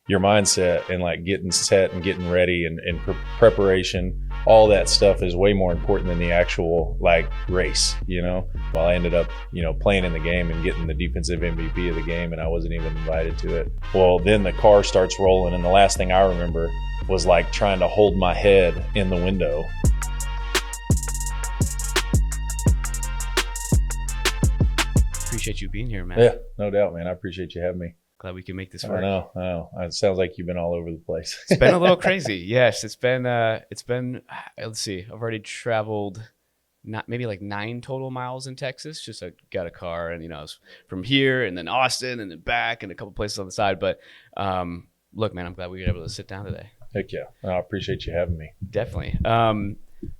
your mindset and like getting set and getting ready and preparation, all that stuff is way more important than the actual like race, Well, I ended up, playing in the game and getting the defensive MVP of the game, and I wasn't even invited to it. Well, then the car starts rolling, and the last thing I remember was like trying to hold my head in the window. Appreciate you being here, man. Yeah, no doubt, man. I appreciate you having me. Glad we can make this work. I know. It sounds like you've been all over the place. It's been a little crazy. Yes, it's been, let's see, I've already traveled maybe like 9 total miles in Texas. Just I got a car and, I was from here and then Austin and then back and a couple places on the side. But look, man, I'm glad we were able to sit down today. Heck yeah. I appreciate you having me. Definitely.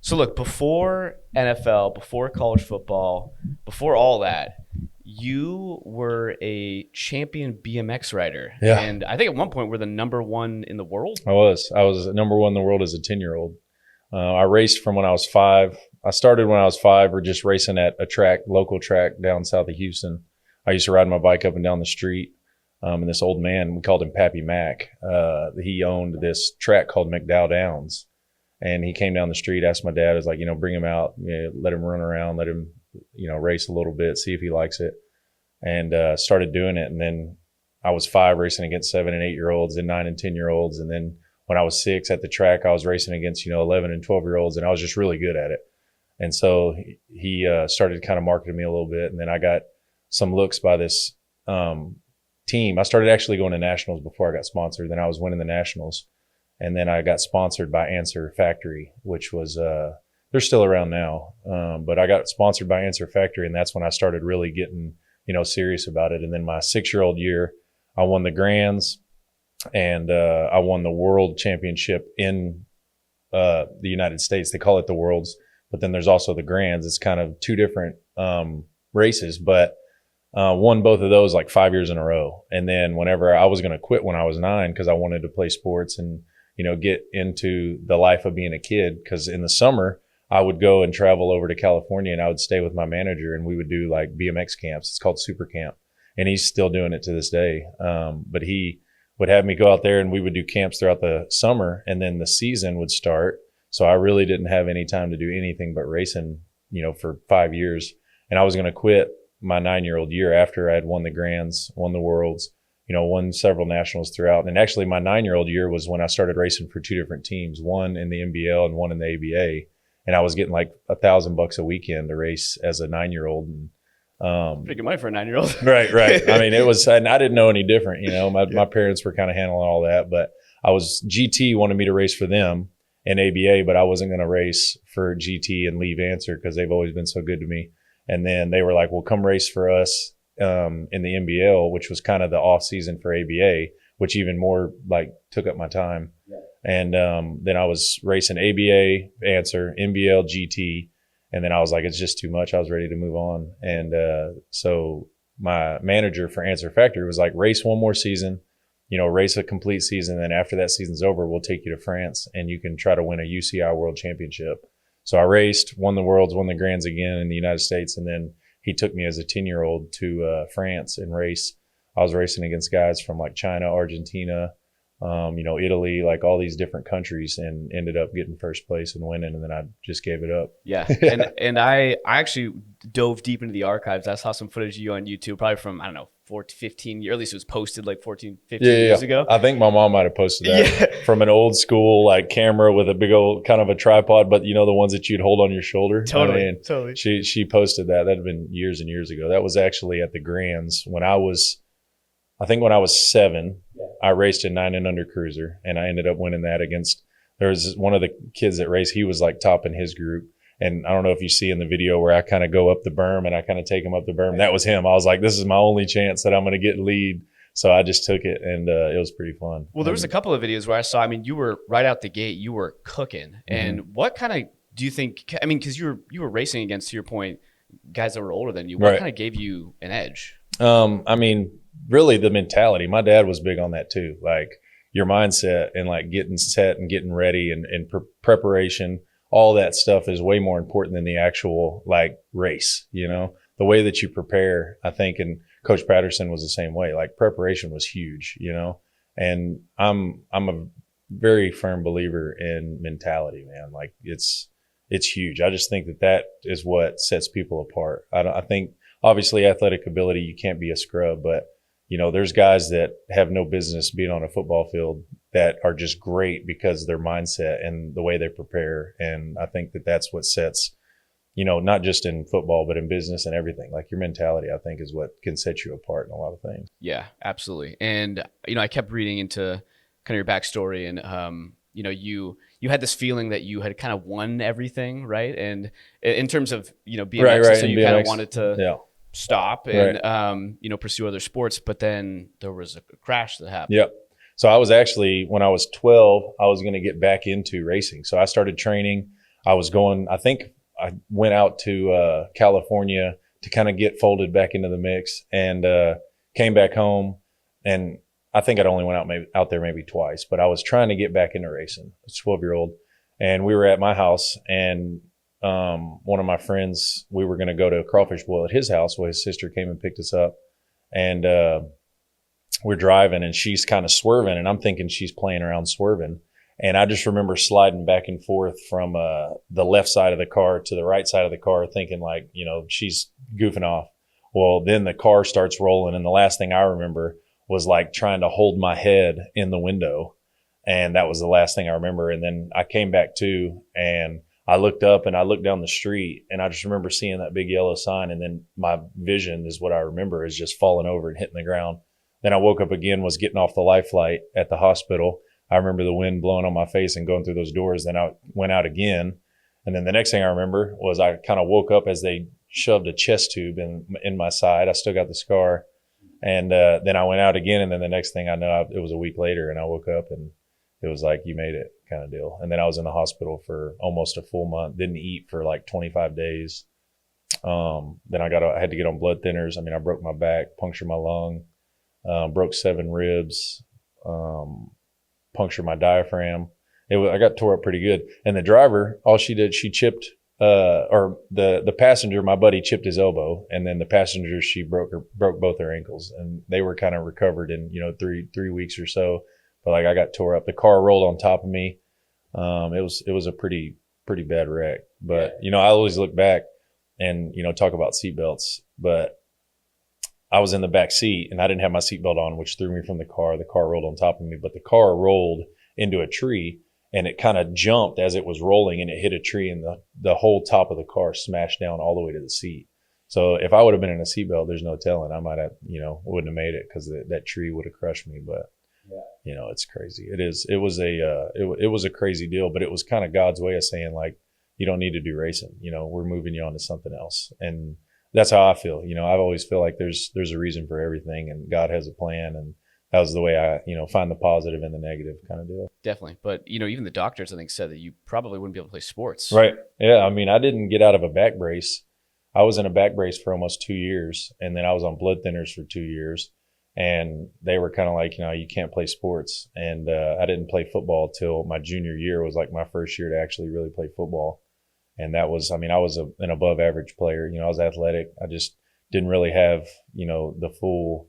So look, before NFL, before college football, before all that, you were a champion BMX rider. Yeah. And I think at one point we're the number 1 in the world. I was number 1 in the world as a 10-year-old. I raced from when I was 5. I started when I was 5 or just racing at a local track down south of Houston. I used to ride my bike up and down the street. And this old man, we called him Pappy Mac. He owned this track called McDowell Downs. And he came down the street, asked my dad, was like, bring him out, let him run around, let him, race a little bit, see if he likes it. And started doing it. And then I was 5 racing against 7 and 8-year-olds and 9 and 10-year-olds. And then when I was 6 at the track, I was racing against, 11 and 12-year-olds, and I was just really good at it. And so he started kind of marketing me a little bit. And then I got some looks by this team. I started actually going to nationals before I got sponsored. Then I was winning the nationals. And then I got sponsored by Answer Factory, which was, they're still around now. But I got sponsored by Answer Factory, and that's when I started really getting, serious about it. And then my 6-year-old year, I won the Grands, and I won the World Championship in the United States. They call it the Worlds, but then there's also the Grands. It's kind of 2 different races, but won both of those like 5 years in a row. And then whenever I was going to quit when I was 9 because I wanted to play sports and get into the life of being a kid, because in the summer I would go and travel over to California and I would stay with my manager and we would do like BMX camps. It's called Super Camp, and he's still doing it to this day. But he would have me go out there and we would do camps throughout the summer, and then the season would start. So I really didn't have any time to do anything but racing, for 5 years. And I was going to quit my 9-year-old year after I had won the Grands, won the Worlds, won several nationals throughout. And actually my 9-year-old year was when I started racing for 2 different teams, one in the NBL and one in the ABA. And I was getting like $1,000 a weekend to race as a 9-year-old. And pretty good money for a 9-year-old. Right. I mean, it was, and I didn't know any different, my parents were kind of handling all that, but GT wanted me to race for them in ABA, but I wasn't going to race for GT and leave Answer because they've always been so good to me. And then they were like, well, come race for us in the NBL, which was kind of the off season for ABA, which even more like took up my time. Yeah. And then I was racing ABA, Answer, NBL, GT. And then I was like, it's just too much. I was ready to move on. And so my manager for Answer Factory was like, race one more season, race a complete season. And then after that season's over, we'll take you to France and you can try to win a UCI World Championship. So I raced, won the Worlds, won the Grands again in the United States. And then he took me as a 10-year-old to France and race. I was racing against guys from like China, Argentina, Italy, like all these different countries, and ended up getting first place and winning. And then I just gave it up. Yeah. And I actually dove deep into the archives. I saw some footage of you on YouTube, probably from, 15 years, or at least it was posted like 14, 15 years ago. I think my mom might have posted that from an old school like camera with a big old kind of a tripod, but the ones that you'd hold on your shoulder. Totally. She posted that. That'd been years and years ago. That was actually at the Grands when I was 7. I raced a 9 and under cruiser, and I ended up winning that against, there was one of the kids that raced, he was like top in his group. And I don't know if you see in the video where I kind of go up the berm and I kind of take him up the berm. That was him. I was like, this is my only chance that I'm going to get lead. So I just took it, and it was pretty fun. Well, there was a couple of videos where I saw, you were right out the gate, you were cooking. Mm-hmm. And what kind of do you think, because you were racing against, to your point, guys that were older than you. What kind of gave you an edge? Really the mentality. My dad was big on that too. Like your mindset and like getting set and getting ready and preparation. All that stuff is way more important than the actual like race, the way that you prepare, I think. And Coach Patterson was the same way. Like preparation was huge, And I'm a very firm believer in mentality, man. Like it's huge. I just think that is what sets people apart. I think obviously athletic ability, you can't be a scrub, but there's guys that have no business being on a football field that are just great because their mindset and the way they prepare. And I think that that's what sets, not just in football, but in business and everything. Like your mentality, I think, is what can set you apart in a lot of things. Yeah, absolutely. And, I kept reading into kind of your backstory, and, you had this feeling that you had kind of won everything, right? And in terms of, BMX, Right. so you BMX, kind of wanted to yeah. stop and, pursue other sports, but then there was a crash that happened. Yep. So I was actually, when I was 12, I was going to get back into racing. So I started training. I went out to California to kind of get folded back into the mix, and came back home. And I think I'd only went out there maybe twice, but I was trying to get back into racing. I was a 12-year-old, and we were at my house, and one of my friends, we were going to go to a crawfish boil at his house. Well, his sister came and picked us up, and we're driving, and she's kind of swerving, and I'm thinking she's playing around swerving. And I just remember sliding back and forth from the left side of the car to the right side of the car, thinking like, she's goofing off. Well, then the car starts rolling, and the last thing I remember was like trying to hold my head in the window. And that was the last thing I remember. And then I came back to, and I looked up and I looked down the street, and I just remember seeing that big yellow sign. And then my vision is what I remember is just falling over and hitting the ground. Then I woke up again, was getting off the life flight at the hospital. I remember the wind blowing on my face and going through those doors. Then I went out again. And then the next thing I remember was I kind of woke up as they shoved a chest tube in my side. I still got the scar. And then I went out again. And then the next thing I know, it was a week later, and I woke up and it was like, you made it kind of deal. And then I was in the hospital for almost a full month, didn't eat for like 25 days. Then I had to get on blood thinners. I mean, I broke my back, punctured my lung, broke 7 ribs, punctured my diaphragm. I got tore up pretty good. And the driver, all she did, she chipped, or the passenger, my buddy, chipped his elbow, and then the passenger, she broke both her ankles, and they were kind of recovered in 3 weeks or so. But like I got tore up. The car rolled on top of me. It was a pretty bad wreck. But I always look back and talk about seatbelts, but I was in the back seat and I didn't have my seatbelt on, which threw me from the car. The car rolled on top of me, but the car rolled into a tree, and it kind of jumped as it was rolling, and it hit a tree, and the whole top of the car smashed down all the way to the seat. So if I would have been in a seatbelt, there's no telling. I might have, wouldn't have made it, because that tree would have crushed me. But it's crazy. It was a crazy deal, but it was kind of God's way of saying, like, you don't need to do racing. We're moving you on to something else. And that's how I feel. I've always feel like there's a reason for everything, and God has a plan, and that was the way I, find the positive and the negative kind of deal. Definitely. But, even the doctors, I think, said that you probably wouldn't be able to play sports. Right. Yeah. I mean, I didn't get out of a back brace. I was in a back brace for almost 2 years, and then I was on blood thinners for 2 years, and they were kind of like, you can't play sports. And I didn't play football till my junior year was like my first year to actually really play football. And that was, I was an above average player. I was athletic. I just didn't really have, the full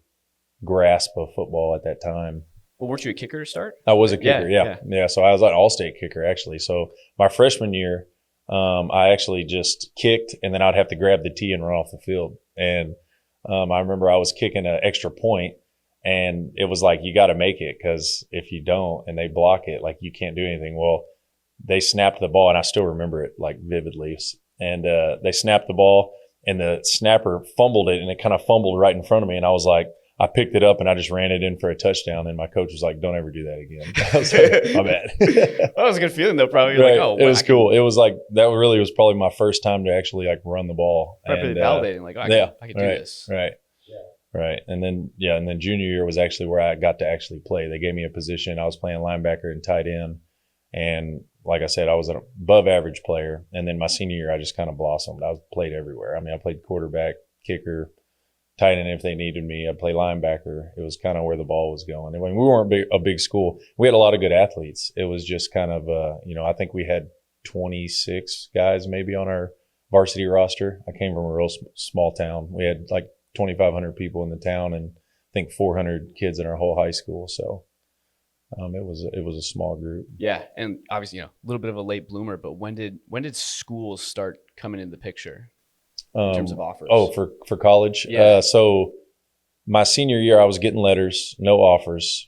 grasp of football at that time. Well, weren't you a kicker to start? I was a kicker. Yeah. So I was an all-state kicker, actually. So my freshman year, I actually just kicked, and then I'd have to grab the tee and run off the field. And I remember I was kicking an extra point, and it was like, you got to make it, because if you don't and they block it, like, you can't do anything. Well, they snapped the ball, and I still remember it like vividly. And they snapped the ball, and the snapper fumbled it, and it kind of fumbled right in front of me. And I was like, I picked it up and I just ran it in for a touchdown. And my coach was like, don't ever do that again. I was like, my bad. That was a good feeling though, probably. Right. Like, oh, it was cool. It was like, that really was probably my first time to actually like run the ball. Probably validating, like, oh, I can do this. Right. Yeah. Right. And then junior year was actually where I got to actually play. They gave me a position. I was playing linebacker and tight end. And like I said, I was an above average player. And then my senior year, I just kind of blossomed. I played everywhere. I played quarterback, kicker, tight end if they needed me. I'd play linebacker. It was kind of where the ball was going. And we weren't a big school. We had a lot of good athletes. It was just kind of, I think we had 26 guys maybe on our varsity roster. I came from a real small town. We had like 2,500 people in the town, and I think 400 kids in our whole high school. So It was a small group. Yeah, and obviously, a little bit of a late bloomer. But when did schools start coming into the picture in terms of offers? Oh, for college. Yeah. So my senior year, I was getting letters, no offers.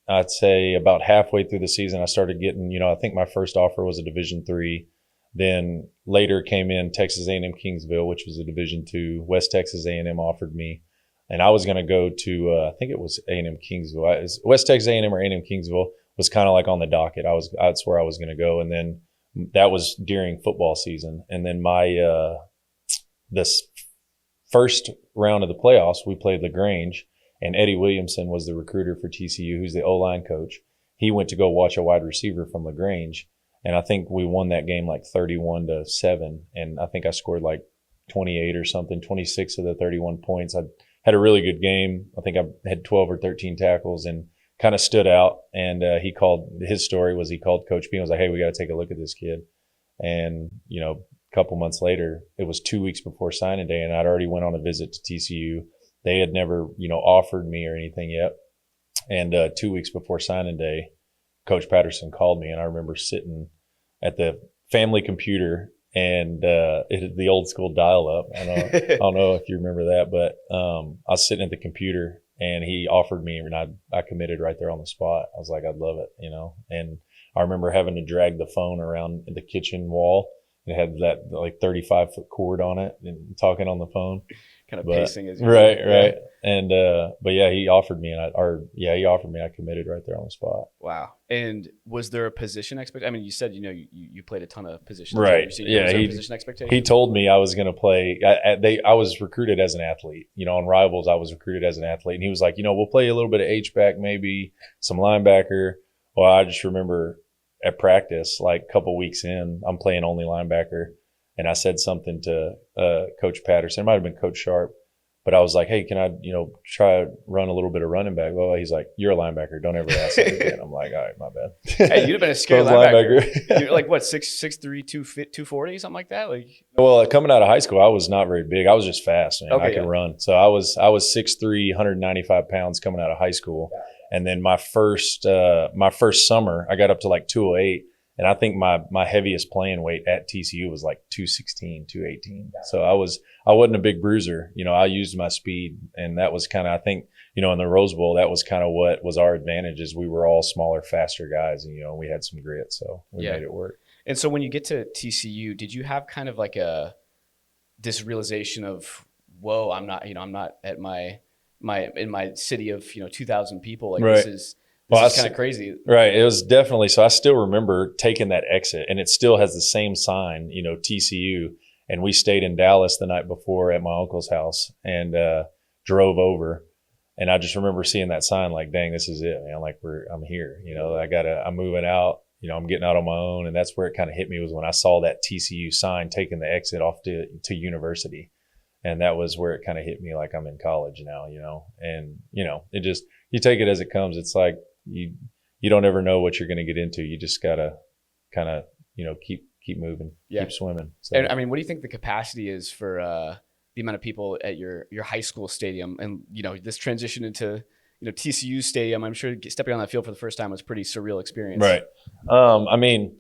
I'd say about halfway through the season, I started getting. I think my first offer was a Division III. Then later came in Texas A&M Kingsville, which was a Division II. West Texas A&M offered me, and I was going to go to I think it was A&M Kingsville. West Texas A&M or A&M Kingsville was kind of like on the docket. That's where I was going to go, and then that was during football season. And then my this first round of the playoffs, we played LaGrange, and Eddie Williamson was the recruiter for TCU, who's the O-line coach. He went to go watch a wide receiver from LaGrange. And I think we won that game like 31-7. And I think I scored like 28 or something, 26 of the 31 points. I had a really good game. I think I had 12 or 13 tackles and kind of stood out. And his story was he called Coach B and was like, hey, we got to take a look at this kid. And, a couple months later, it was 2 weeks before signing day, and I'd already went on a visit to TCU. They had never, offered me or anything yet. And 2 weeks before signing day, Coach Patterson called me, and I remember sitting at the family computer and the old school dial-up. I don't know if you remember that, but I was sitting at the computer, and he offered me, and I committed right there on the spot. I was like, I'd love it, And I remember having to drag the phone around the kitchen wall. It had that like 35-foot cord on it, and talking on the phone. Kind of pacing as you right. And but yeah, he offered me, I committed right there on the spot. Wow. And was there a position expectation? I mean, you said you played a ton of positions. Right. Was there a position expectation? He told me I was going to play. I was recruited as an athlete. On Rivals, I was recruited as an athlete, and he was like, we'll play a little bit of H-back, maybe some linebacker. Well, I just remember at practice, like a couple weeks in, I'm playing only linebacker. And I said something to Coach Patterson. It might have been Coach Sharp. But I was like, hey, can I, try to run a little bit of running back? Well, he's like, you're a linebacker. Don't ever ask that again. I'm like, all right, my bad. Hey, you'd have been a scary linebacker. You're like, what, 6'3", 240, something like that? Well, coming out of high school, I was not very big. I was just fast, man. Okay, I could run. So I was 6'3", 195 pounds coming out of high school. Yeah. And then my first summer, I got up to like 208. And I think my heaviest playing weight at TCU was like 216, 218. Yeah. So I wasn't a big bruiser. I used my speed, and that was kind of, I think, in the Rose Bowl, that was kind of what was our advantage, is we were all smaller, faster guys, and we had some grit, so we made it work. And so when you get to TCU, did you have kind of like this realization of, whoa, I'm not at in my city of 2,000 people, like right. This is kind of crazy. Right. It was definitely. So I still remember taking that exit, and it still has the same sign, TCU. And we stayed in Dallas the night before at my uncle's house and drove over. And I just remember seeing that sign like, dang, this is it, man. Like I'm here, I'm moving out, I'm getting out on my own. And that's where it kind of hit me, was when I saw that TCU sign taking the exit off to university. And that was where it kind of hit me, like I'm in college now, and, it just, you take it as it comes. It's like, you don't ever know what you're going to get into. You just got to kind of, keep moving, keep swimming. So. And I mean, what do you think the capacity is for the amount of people at your high school stadium? And, this transition into, TCU stadium, I'm sure stepping on that field for the first time was a pretty surreal experience. Right. I mean,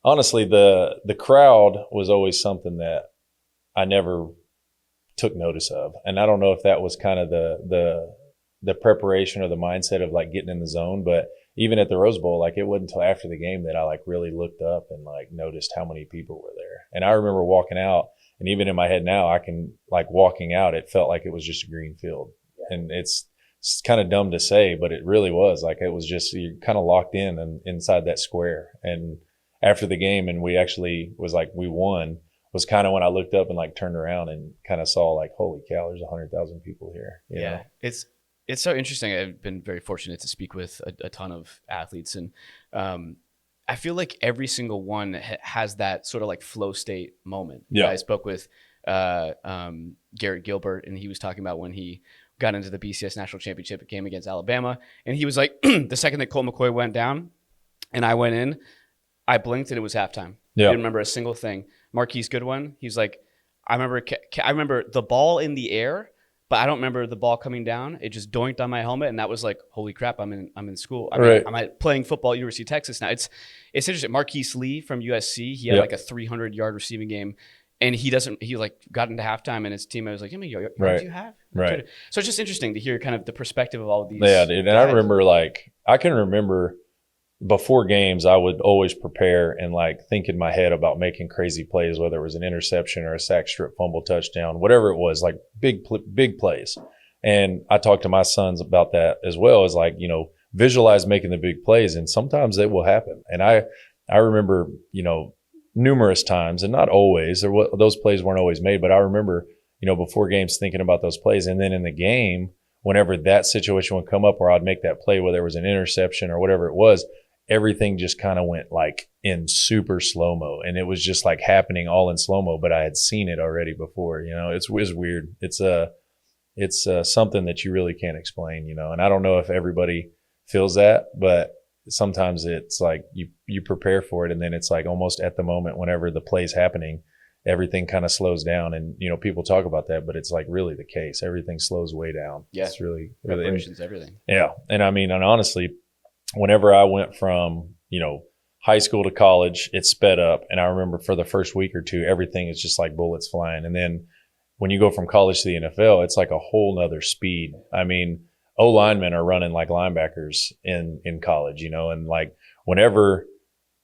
honestly, the crowd was always something that I never took notice of. And I don't know if that was kind of the preparation or the mindset of like getting in the zone, but even at the Rose Bowl, like it wasn't until after the game that I like really looked up and like noticed how many people were there. And I remember walking out, and even in my head now, I can like walking out, it felt like it was just a green field. And it's kind of dumb to say, but it really was like, it was just, you're kind of locked in and inside that square. And after the game, and we actually was like, we won, was kind of when I looked up and like turned around and kind of saw like, holy cow, there's 100,000 people here. You know? It's so interesting. I've been very fortunate to speak with a ton of athletes, and I feel like every single one has that sort of like flow state moment. Yeah. I spoke with Garrett Gilbert, and he was talking about when he got into the BCS National Championship game against Alabama, and he was like, the second that Colt McCoy went down and I went in, I blinked and it was halftime. Yeah. I didn't remember a single thing. Marquise Goodwin, he's like, I remember the ball in the air but I don't remember the ball coming down. It just doinked on my helmet, and that was like, holy crap, I'm in school. I mean, I'm playing football at University of Texas now. It's interesting. Marquise Lee from USC, he had like a 300-yard receiving game, and he like got into halftime, and his teammate was like, how many yards do you have? Right. So it's just interesting to hear kind of the perspective of all of these. Yeah, dude. And I remember, like, I can remember before games, I would always prepare and like think in my head about making crazy plays, whether it was an interception or a sack, strip, fumble, touchdown, whatever it was, like big plays. And I talked to my sons about that as well, as like, you know, visualize making the big plays, and sometimes it will happen. And I remember, you know, numerous times, and not always, those plays weren't always made, but I remember, you know, before games thinking about those plays. And then in the game, whenever that situation would come up where I'd make that play, whether it was an interception or whatever it was, everything just kind of went like in super slow-mo, and it was just like happening all in slow-mo, but I had seen it already before. You know, it's weird. It's something that you really can't explain, you know, and I don't know if everybody feels that, but sometimes it's like you prepare for it, and then it's like almost at the moment whenever the play's happening, everything kind of slows down. And, you know, people talk about that, but it's like really the case. Everything slows way down. Yeah. It's really preparation's everything. Yeah. And I mean, and honestly, whenever I went from, you know, high school to college, it sped up. And I remember for the first week or two, everything is just like bullets flying. And then when you go from college to the NFL, it's like a whole nother speed. I mean, O linemen are running like linebackers in college, you know, and like whenever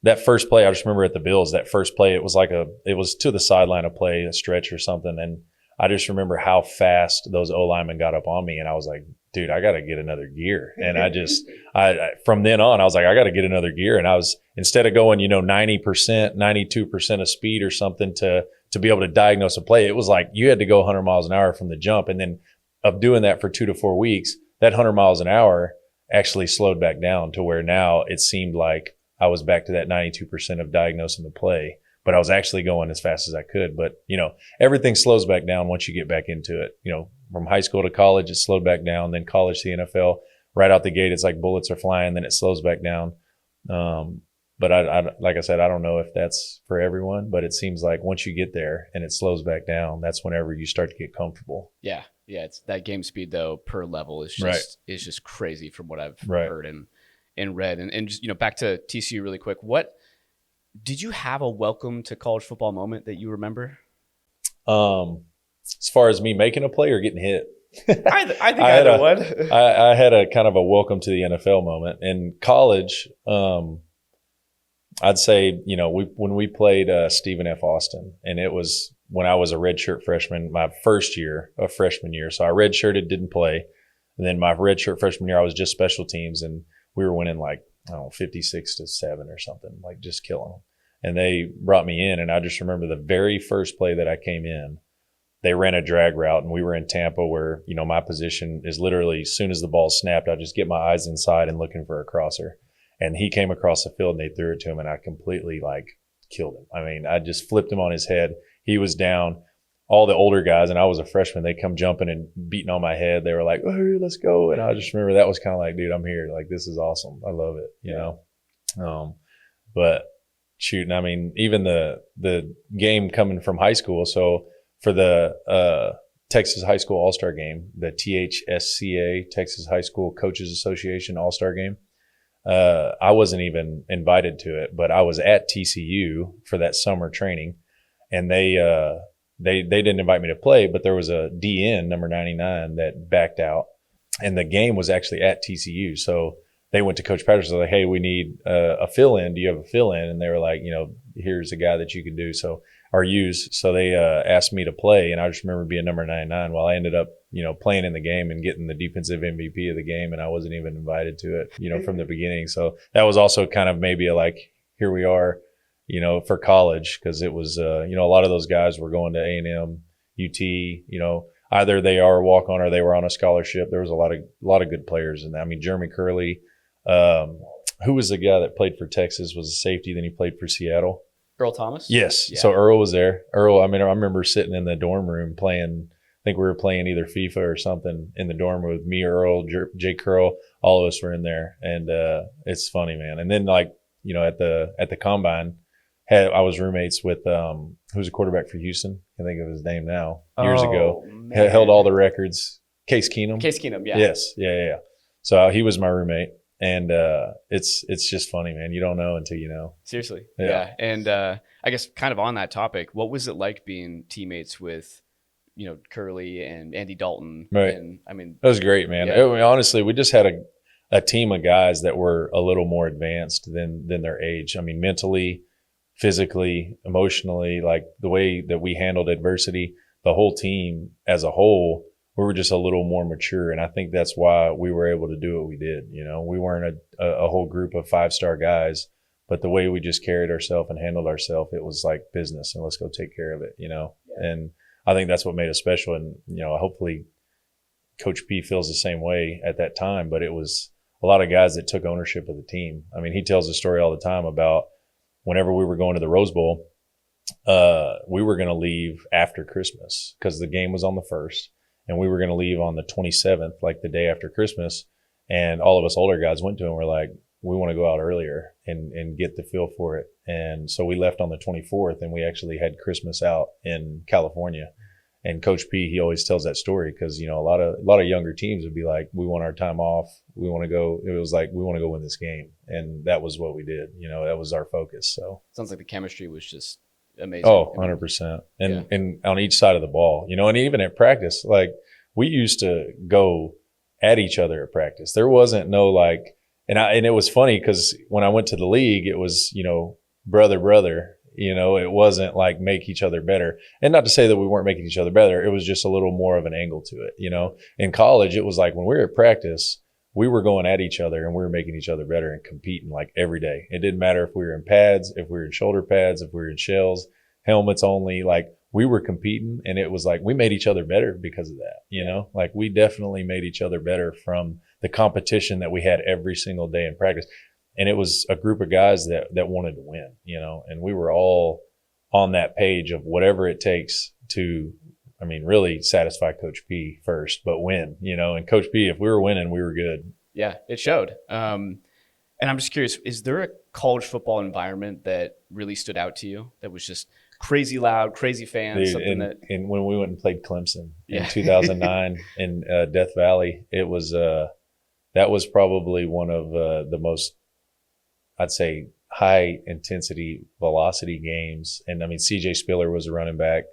that first play, I just remember at the Bills, that first play, it was to the sideline of play, a stretch or something. And I just remember how fast those O linemen got up on me. And I was like, dude, I got to get another gear. And I from then on, I was like, I got to get another gear. And I was, instead of going, you know, 90%, 92% of speed or something to be able to diagnose a play, it was like you had to go 100 miles an hour from the jump. And then of doing that for 2 to 4 weeks, that 100 miles an hour actually slowed back down to where now it seemed like I was back to that 92% of diagnosing the play, but I was actually going as fast as I could. But, you know, everything slows back down once you get back into it. You know, from high school to college, it slowed back down. Then college to the NFL, right out the gate, it's like bullets are flying. Then it slows back down. But I like I said, I don't know if that's for everyone, but it seems like once you get there and it slows back down, that's whenever you start to get comfortable. Yeah. Yeah. It's that game speed though per level is just crazy from what I've heard and read. And just, you know, back to TCU really quick. What did you have a welcome to college football moment that you remember? As far as me making a play or getting hit? I think either one. I had a kind of a welcome to the NFL moment in college. I'd say, you know, when we played Stephen F. Austin, and it was when I was a redshirt freshman, my first year of freshman year. So I redshirted, didn't play. And then my redshirt freshman year, I was just special teams, and we were winning like, I don't know, 56-7 or something, like just killing them. And they brought me in, and I just remember the very first play that I came in, they ran a drag route, and we were in Tampa where, you know, my position is literally as soon as the ball snapped, I just get my eyes inside and looking for a crosser. And he came across the field and they threw it to him, and I completely like killed him. I mean, I just flipped him on his head. He was down. All the older guys, and I was a freshman, they come jumping and beating on my head. They were like, "Oh, let's go." And I just remember that was kind of like, dude, I'm here. Like, this is awesome. I love it, you know? But shooting, I mean, even the game coming from high school. So for the Texas High School All-Star game, the THSCA, Texas High School Coaches Association All-Star game, I wasn't even invited to it, but I was at TCU for that summer training, and they didn't invite me to play, but there was a DN, number 99, that backed out, and the game was actually at TCU. So they went to Coach Patterson, like, "Hey, we need a fill-in. Do you have a fill-in?" And they were like, you know, "Here's a guy that you can do." So they asked me to play, and I just remember being number 99. Well, I ended up, you know, playing in the game and getting the defensive MVP of the game, and I wasn't even invited to it, you know, from the beginning. So that was also kind of maybe here we are, you know, for college, because it was, you know, a lot of those guys were going to A&M, UT, you know, either they are a walk-on or they were on a scholarship. There was a lot of good players in that. I mean, Jeremy Curley, who was the guy that played for Texas, was a safety, then he played for Seattle. Earl Thomas? Yes. Yeah. So Earl was there. Earl, I mean, I remember sitting in the dorm room playing, I think we were playing either FIFA or something in the dorm room with me, Earl, Jay Curl, all of us were in there. And it's funny, man. And then, like, you know, at the combine, I was roommates with who's a quarterback for Houston. I think of his name now. Years ago, man. held all the records. Case Keenum. Case Keenum, yeah. Yes, yeah. So he was my roommate, and it's just funny, man. You don't know until you know. Seriously, yeah. And I guess kind of on that topic, what was it like being teammates with, Curly and Andy Dalton? Right. And I mean, that was great, man. Yeah. Honestly, we just had a team of guys that were a little more advanced than their age. I mean, mentally, physically, emotionally, like the way that we handled adversity, the whole team as a whole, we were just a little more mature. And I think that's why we were able to do what we did. We weren't a whole group of 5-star guys, but the way we just carried ourselves and handled ourselves, it was like business and let's go take care of it, Yeah. And I think that's what made us special. And, hopefully Coach P feels the same way at that time, but it was a lot of guys that took ownership of the team. I mean, he tells a story all the time about whenever we were going to the Rose Bowl, we were going to leave after Christmas because the game was on the 1st, and we were going to leave on the 27th, like the day after Christmas. And all of us older guys went to him. We're like, we want to go out earlier and get the feel for it. And so we left on the 24th, and we actually had Christmas out in California. And Coach P, he always tells that story because, a lot of younger teams would be like, we want our time off. We want to go. It was like, we want to go win this game. And that was what we did. That was our focus. So sounds like the chemistry was just amazing. Oh, 100%. And on each side of the ball, and even at practice, like we used to go at each other at practice. There wasn't no like, and it was funny because when I went to the league, it was, brother, it wasn't like make each other better. And not to say that we weren't making each other better. It was just a little more of an angle to it. In college, it was like when we were at practice, we were going at each other and we were making each other better and competing like every day. It didn't matter if we were in pads, if we were in shoulder pads, if we were in shells, helmets only, like we were competing. And it was like, we made each other better because of that, like we definitely made each other better from the competition that we had every single day in practice. And it was a group of guys that wanted to win, and we were all on that page of whatever it takes to, really satisfy Coach P first, but win, and Coach P, if we were winning, we were good. Yeah, it showed. And I'm just curious, is there a college football environment that really stood out to you that was just crazy loud, crazy fans? Dude, and when we went and played Clemson in 2009 in Death Valley, it was, that was probably one of the most, I'd say, high intensity velocity games. And CJ Spiller was a running back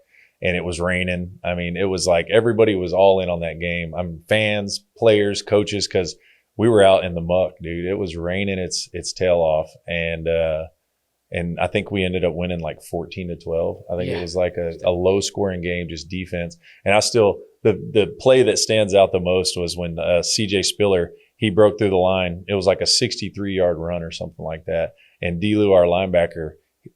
and it was raining. It was like everybody was all in on that game. Fans, players, coaches, because we were out in the muck, dude. It was raining its tail off. And I think we ended up winning like 14-12. I think it was like a low scoring game, just defense. And the play that stands out the most was when CJ Spiller, he broke through the line. It was like a 63-yard run or something like that. And D-Lou, our linebacker,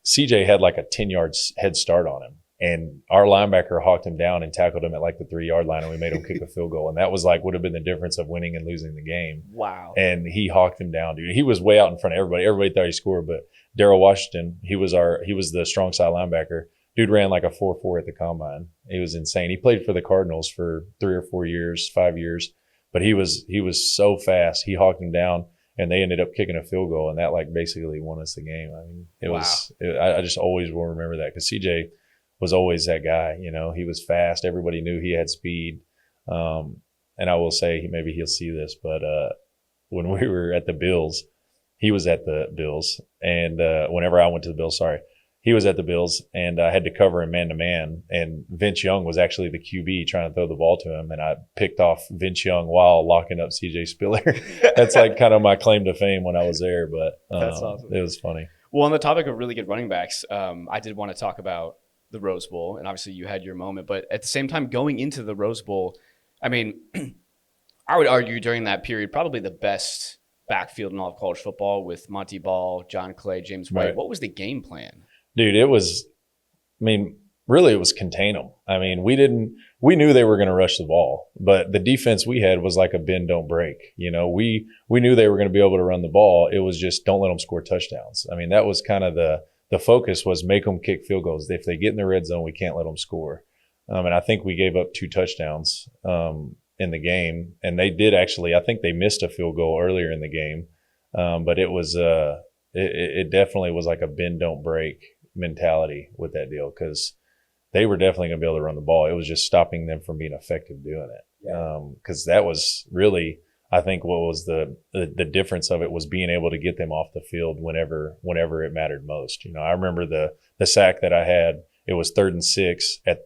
CJ had like a 10-yard head start on him. And our linebacker hawked him down and tackled him at like the 3-yard line, and we made him kick a field goal. And that was like would have been the difference of winning and losing the game. Wow. And he hawked him down, dude. He was way out in front of everybody. Everybody thought he scored, but Darrell Washington, he was the strong side linebacker. Dude ran like a 4.4 at the combine. He was insane. He played for the Cardinals for 3 or 4 years, 5 years. But he was so fast. He hawked him down, and they ended up kicking a field goal, and that like basically won us the game. I just always will remember that because CJ was always that guy. He was fast. Everybody knew he had speed. And I will say maybe he'll see this, but when we were at the Bills, he was at the Bills, and whenever I went to the Bills, he was at the Bills, and I had to cover him man-to-man, and Vince Young was actually the QB trying to throw the ball to him, and I picked off Vince Young while locking up CJ Spiller. That's like kind of my claim to fame when I was there, but that's awesome. It was funny. Well, on the topic of really good running backs, I did want to talk about the Rose Bowl, and obviously you had your moment, but at the same time, going into the Rose Bowl, I would argue during that period, probably the best backfield in all of college football with Monty Ball, John Clay, James White. Right. What was the game plan? Dude, it was, really it was contain them. We knew they were going to rush the ball, but the defense we had was like a bend, don't break. We knew they were going to be able to run the ball. It was just don't let them score touchdowns. That was kind of the focus was make them kick field goals. If they get in the red zone, we can't let them score. And I think we gave up 2 touchdowns in the game, and they did actually. I think they missed a field goal earlier in the game, but it was it definitely was like a bend, don't break mentality with that deal because they were definitely going to be able to run the ball. It was just stopping them from being effective doing it. Because that was really, I think, what was the difference of it was being able to get them off the field whenever it mattered most. I remember the sack that I had. It was 3rd and 6 at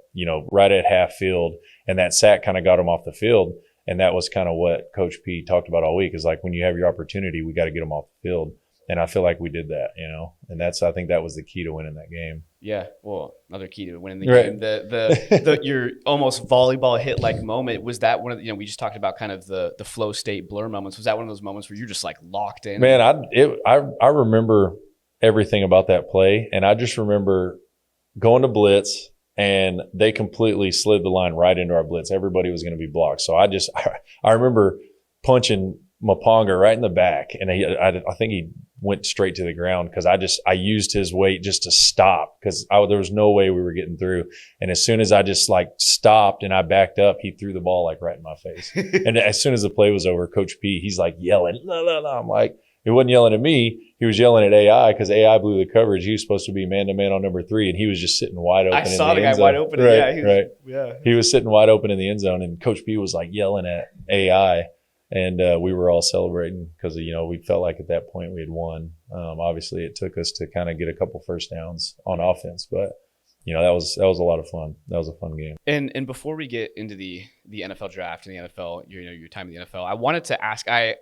right at half field, and that sack kind of got them off the field. And that was kind of what Coach P talked about all week is like when you have your opportunity, we got to get them off the field. And I feel like we did that, and I think that was the key to winning that game. Yeah. Well, another key to winning the game, the your almost volleyball hit like moment, was that one of the, we just talked about kind of the flow state blur moments. Was that one of those moments where you're just like locked in? Man, I remember everything about that play. And I just remember going to blitz and they completely slid the line right into our blitz. Everybody was going to be blocked. So I remember punching Maponga right in the back. And I think he went straight to the ground because I used his weight just to stop because there was no way we were getting through. And as soon as I just like stopped and I backed up, he threw the ball like right in my face. And as soon as the play was over, Coach P, he's like yelling, la, la, la. I'm like, he wasn't yelling at me. He was yelling at AI because AI blew the coverage. He was supposed to be man-to-man on number 3, and he was just sitting wide open. I saw the guy wide open. He was sitting wide open in the end zone, and Coach P was like yelling at AI. And we were all celebrating because, we felt like at that point we had won. Obviously, it took us to kind of get a couple first downs on offense. But, that was a lot of fun. That was a fun game. And before we get into the NFL draft and the NFL, your time in the NFL, I wanted to ask, I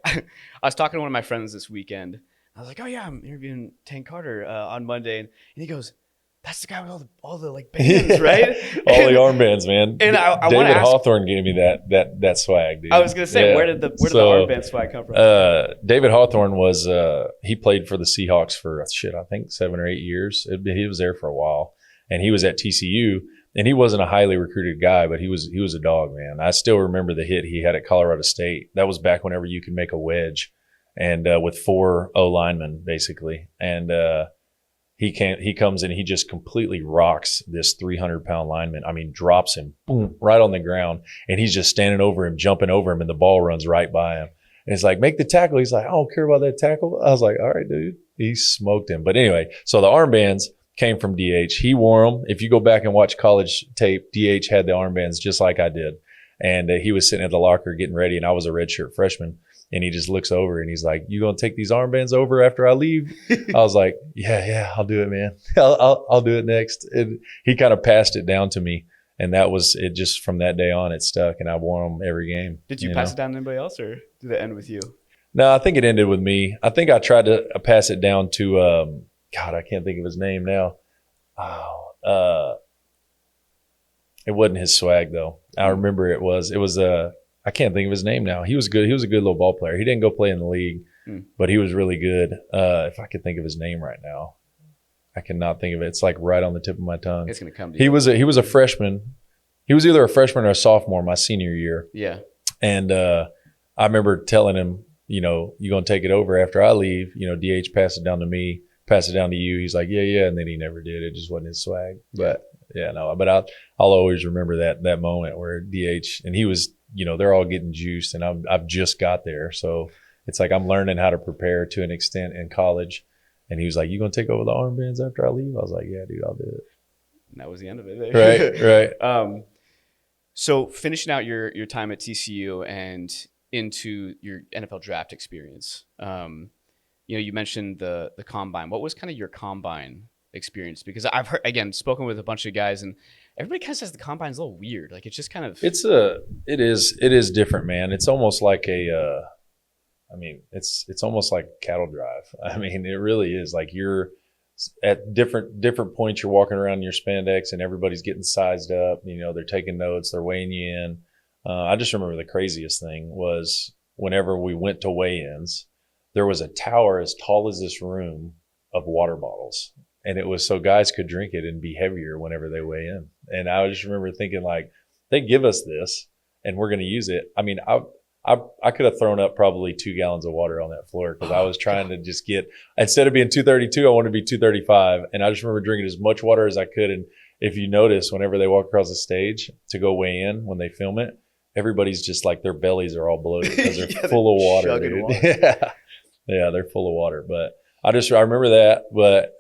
was talking to one of my friends this weekend. I was like, oh, yeah, I'm interviewing Tank Carter on Monday. And he goes, that's the guy with all the like bands, right? All the armbands, man. And I David Hawthorne gave me that swag, dude. I was gonna say, where did the armband swag come from? David Hawthorne was he played for the Seahawks for I think 7 or 8 years. He was there for a while, and he was at TCU. And he wasn't a highly recruited guy, but he was a dog, man. I still remember the hit he had at Colorado State. That was back whenever you could make a wedge, and with 4 O linemen basically, and. He comes in, he just completely rocks this 300-pound lineman. I mean, drops him, boom, right on the ground. And he's just standing over him, jumping over him, and the ball runs right by him. And it's like, make the tackle. He's like, I don't care about that tackle. I was like, all right, dude. He smoked him. But anyway, so the armbands came from DH. He wore them. If you go back and watch college tape, DH had the armbands just like I did. And he was sitting at the locker getting ready, and I was a redshirt freshman. And he just looks over and he's like, you going to take these armbands over after I leave? I was like, yeah, I'll do it, man. I'll do it next. And he kind of passed it down to me. And that was it. Just from that day on, it stuck. And I wore them every game. Did you pass it down to anybody else, or did it end with you? No, I think it ended with me. I think I tried to pass it down to, God, I can't think of his name now. It wasn't his swag, though. I remember it was I can't think of his name now. He was good. He was a good little ball player. He didn't go play in the league, but he was really good. If I could think of his name right now, I cannot think of it. It's like right on the tip of my tongue. It's going to come to you. He was a freshman. He was either a freshman or a sophomore my senior year. Yeah. And I remember telling him, you're going to take it over after I leave. DH passed it down to me, pass it down to you. He's like, yeah. And then he never did. It just wasn't his swag. But but I'll always remember that moment where DH, and he was, they're all getting juiced, and I've just got there. So it's like I'm learning how to prepare to an extent in college. And he was like, you going to take over the armbands after I leave? I was like, yeah, dude, I'll do it. And that was the end of it. Right. So finishing out your time at TCU and into your NFL draft experience, you mentioned the combine. What was kind of your combine experience? Because I've heard, again, spoken with a bunch of guys, and everybody kind of says the combine's a little weird. Like, it's just kind of it is different, man. It's almost like it's almost like a cattle drive. I mean, it really is. Like, you're at different points, you're walking around in your spandex and everybody's getting sized up. They're taking notes, they're weighing you in. I just remember the craziest thing was whenever we went to weigh-ins, there was a tower as tall as this room of water bottles. And it was so guys could drink it and be heavier whenever they weigh in. And I just remember thinking, like, they give us this and we're going to use it. I mean, I could have thrown up probably 2 gallons of water on that floor because I was trying to just get, instead of being 232, I wanted to be 235. And I just remember drinking as much water as I could. And if you notice, whenever they walk across the stage to go weigh in, when they film it, everybody's just like, their bellies are all bloated because they're full of water. Water. Yeah, they're full of water. But I remember that, but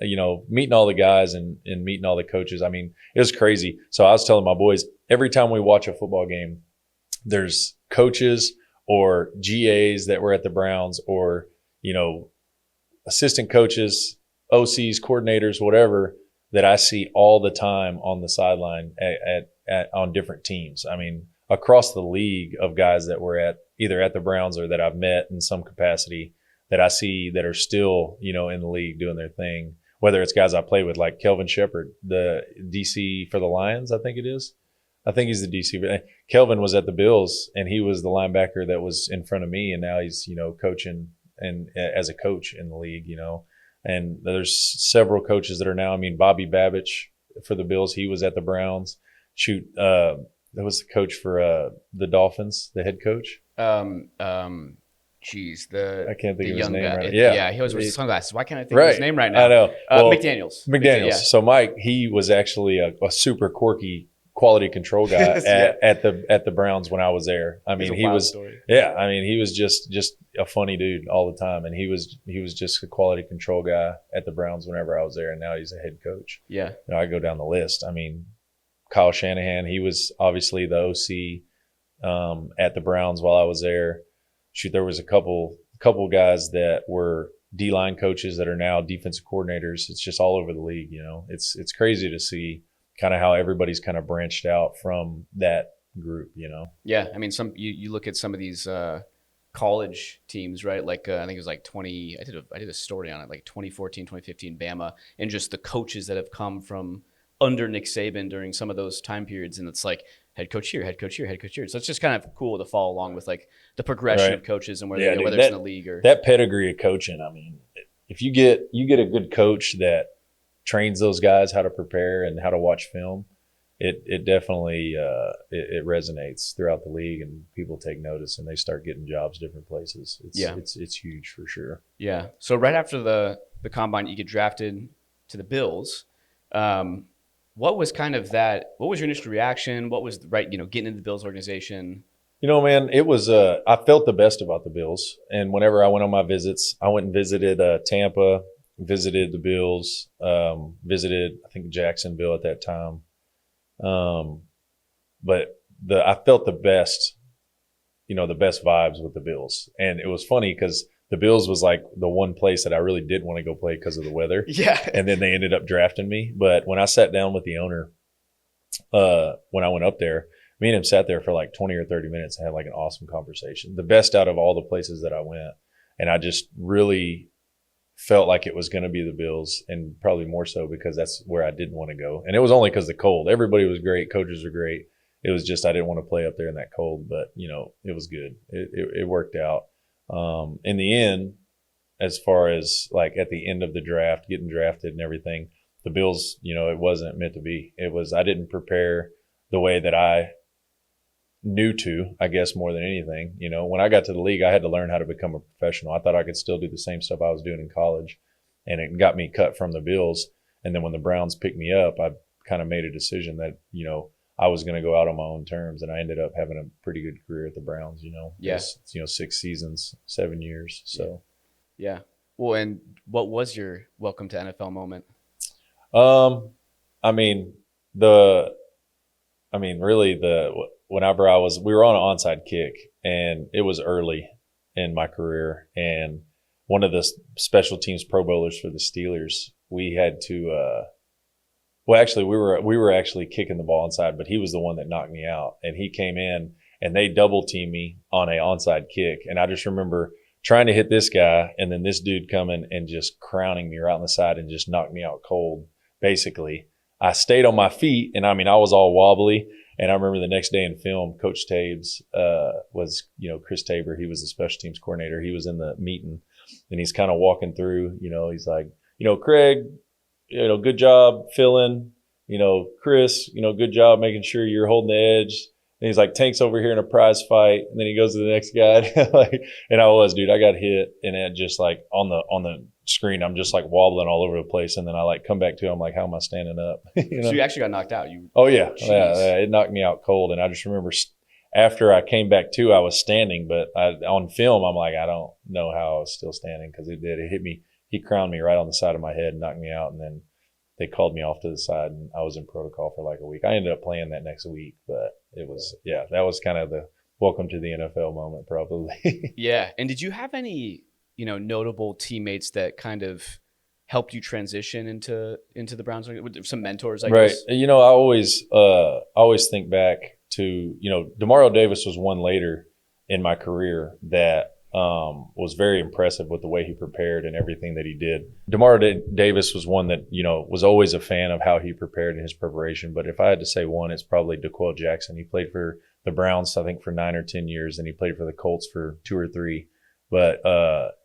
meeting all the guys and meeting all the coaches, I mean, it was crazy. So I was telling my boys, every time we watch a football game, there's coaches or GAs that were at the Browns or, assistant coaches, OCs, coordinators, whatever, that I see all the time on the sideline on different teams. I mean, across the league of guys that were either at the Browns or that I've met in some capacity that I see that are still, in the league doing their thing, whether it's guys I play with like Kelvin Shepard, the DC for the Lions, I think it is. I think he's the DC. But Kelvin was at the Bills, and he was the linebacker that was in front of me, and now he's, coaching and as a coach in the league, And there's several coaches that are now. I mean, Bobby Babich for the Bills, he was at the Browns. That was the coach for the Dolphins, the head coach. I can't think of his name right now. Yeah, he was with sunglasses. Why can't I think of his name right now? I know. McDaniels. Yeah. So Mike, he was actually a super quirky quality control guy at the Browns when I was there. I mean, he was just a funny dude all the time, and he was just a quality control guy at the Browns whenever I was there, and now he's a head coach. Yeah. I go down the list. I mean, Kyle Shanahan, he was obviously the OC at the Browns while I was there. There was a couple guys that were D-line coaches that are now defensive coordinators. It's just all over the league, It's crazy to see kind of how everybody's kind of branched out from that group, Yeah, I mean, you look at some of these college teams, right? Like I think it was like I did a story on it, like 2014, 2015 Bama, and just the coaches that have come from under Nick Saban during some of those time periods, and it's like head coach here, head coach here, head coach here. So it's just kind of cool to follow along with like the progression of coaches and whether it's in the league or that pedigree of coaching. I mean, if you get a good coach that trains those guys how to prepare and how to watch film, it definitely it resonates throughout the league, and people take notice and they start getting jobs different places. It's huge for sure. Yeah. So right after the combine, you get drafted to the Bills. What was kind of that? What was your initial reaction? What was getting into the Bills organization? Man, it was. I felt the best about the Bills, and whenever I went on my visits, I went and visited Tampa, visited the Bills, visited I think Jacksonville at that time. But I felt the best, the best vibes with the Bills, and it was funny because the Bills was like the one place that I really didn't want to go play because of the weather. Yeah. And then they ended up drafting me. But when I sat down with the owner, when I went up there, me and him sat there for like 20 or 30 minutes and had like an awesome conversation. The best out of all the places that I went. And I just really felt like it was going to be the Bills, and probably more so because that's where I didn't want to go. And it was only because of the cold. Everybody was great. Coaches were great. It was just I didn't want to play up there in that cold. But, it was good. It worked out. In the end, as far as like at the end of the draft, getting drafted and everything, the Bills, it wasn't meant to be. I didn't prepare the way that I knew to, I guess, more than anything. When I got to the league, I had to learn how to become a professional. I thought I could still do the same stuff I was doing in college, and it got me cut from the Bills. And then when the Browns picked me up, I kind of made a decision that, I was going to go out on my own terms, and I ended up having a pretty good career at the Browns, Yes. 6 seasons, 7 years. So, yeah. Well, and what was your welcome to NFL moment? Whenever we were on an onside kick, and it was early in my career, and one of the special teams Pro Bowlers for the Steelers, we had to, we were actually kicking the ball inside, but he was the one that knocked me out, and he came in and they double teamed me on a onside kick. And I just remember trying to hit this guy, and then this dude coming and just crowning me right on the side and just knocked me out cold. Basically, I stayed on my feet, and I was all wobbly. And I remember the next day in film, Coach Tabes was, Chris Tabor. He was the special teams coordinator. He was in the meeting, and he's kind of walking through. He's like, Craig, good job filling. Chris, good job making sure you're holding the edge. And he's like, Tank's over here in a prize fight. And then he goes to the next guy. And I got hit, and it just like on the screen, I'm just like wobbling all over the place. And then I like come back to him like, how am I standing up? So you actually got knocked out. Oh yeah. Yeah. It knocked me out cold. And I just remember after I came back to, I was standing, but on film, I'm like, I don't know how I was still standing, because it hit me he crowned me right on the side of my head and knocked me out. And then they called me off to the side and I was in protocol for like a week. I ended up playing that next week, but it was, that was kind of the welcome to the NFL moment probably. Yeah. And did you have any, notable teammates that kind of helped you transition into the Browns? Some mentors, I guess. Right. I always think back to, Demario Davis was one later in my career that was very impressive with the way he prepared and everything that he did. Demario Davis was one that, was always a fan of how he prepared in his preparation. But if I had to say one, it's probably DeQuell Jackson. He played for the Browns, I think, for 9 or 10 years, and he played for the Colts for 2 or 3. But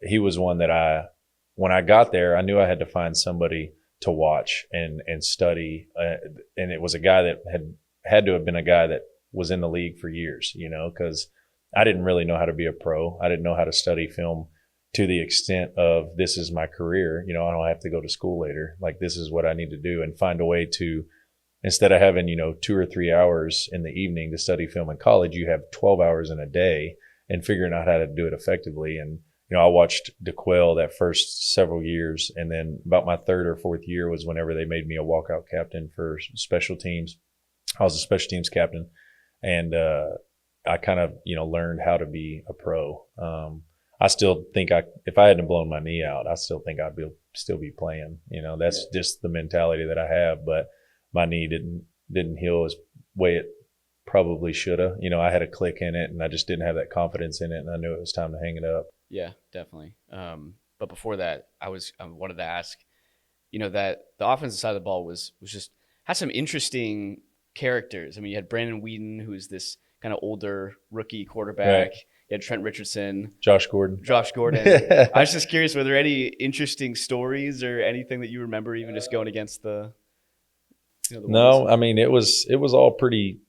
he was one that when I got there, I knew I had to find somebody to watch and study. And it was a guy that had to have been a guy that was in the league for years, because I didn't really know how to be a pro. I didn't know how to study film to the extent of this is my career. I don't have to go to school later. Like, this is what I need to do, and find a way to, instead of having, 2 or 3 hours in the evening to study film in college, you have 12 hours in a day and figuring out how to do it effectively. And, I watched DeQuell that first several years. And then about my 3rd or 4th year was whenever they made me a walkout captain for special teams. I was a special teams captain. And, I kind of, learned how to be a pro. I still think if I hadn't blown my knee out, I still think I'd still be playing. That's just the mentality that I have. But my knee didn't heal as way it probably should have. I had a click in it, and I just didn't have that confidence in it, and I knew it was time to hang it up. Yeah, definitely. But before that, I wanted to ask, that the offensive side of the ball was just had some interesting characters. I mean, you had Brandon Whedon, who's this kind of older rookie quarterback. Right. You had Trent Richardson. Josh Gordon. I was just curious, were there any interesting stories or anything that you remember even just going against the No, ones? I mean, it was all pretty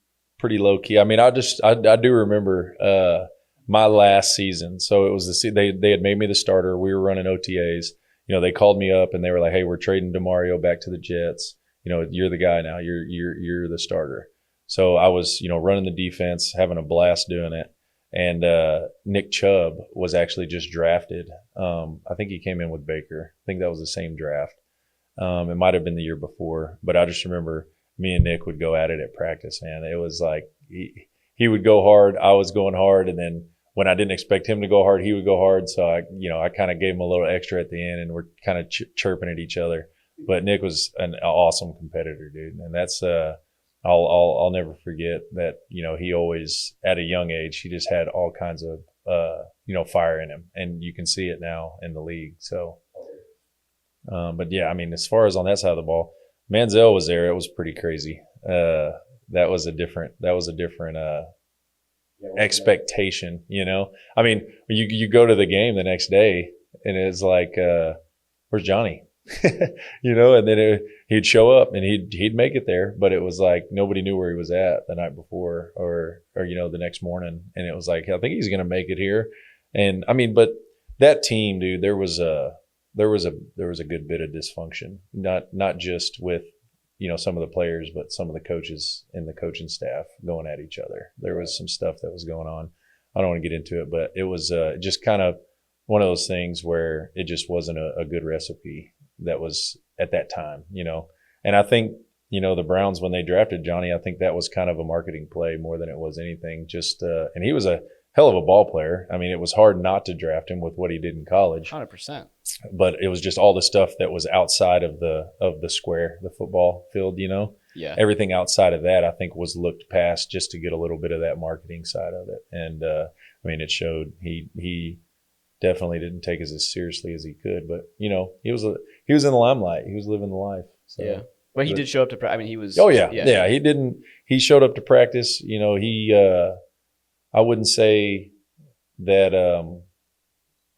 low key. I mean, I do remember my last season. So it was they had made me the starter. We were running OTAs. They called me up and they were like, "Hey, we're trading DeMario back to the Jets. You're the guy now. You're the starter." So I was, running the defense, having a blast doing it. And Nick Chubb was actually just drafted. I think he came in with Baker. I think that was the same draft. It might have been the year before, but I just remember me and Nick would go at it at practice, man. It was like he would go hard, I was going hard, and then when I didn't expect him to go hard, he would go hard. So I kind of gave him a little extra at the end, and we're kind of chirping at each other. But Nick was an awesome competitor, dude, and that's I'll never forget that. He always, at a young age, he just had all kinds of fire in him, and you can see it now in the league. So, but yeah, I mean, as far as on that side of the ball, Manziel was there. It was pretty crazy. That was a different expectation. I mean, you go to the game the next day, and it's like, where's Johnny? And then he'd show up and he'd make it there, but it was like nobody knew where he was at the night before or the next morning, and it was like, I think he's gonna make it here. And I mean, but that team, dude, there was a good bit of dysfunction, not just with some of the players, but some of the coaches and the coaching staff going at each other. There was some stuff that was going on. I don't want to get into it, but it was just kind of one of those things where it just wasn't a good recipe that was at that time, And I think, the Browns, when they drafted Johnny, I think that was kind of a marketing play more than it was anything. Just, and he was a hell of a ball player. I mean, it was hard not to draft him with what he did in college. 100%. But it was just all the stuff that was outside of the square, the football field, Yeah. Everything outside of that, I think, was looked past just to get a little bit of that marketing side of it. And, I mean, it showed he definitely didn't take it as seriously as he could, but he was in the limelight. He was living the life. So. Yeah, but he did show up to practice. I mean, he was. Oh yeah. He didn't. He showed up to practice. I wouldn't say that.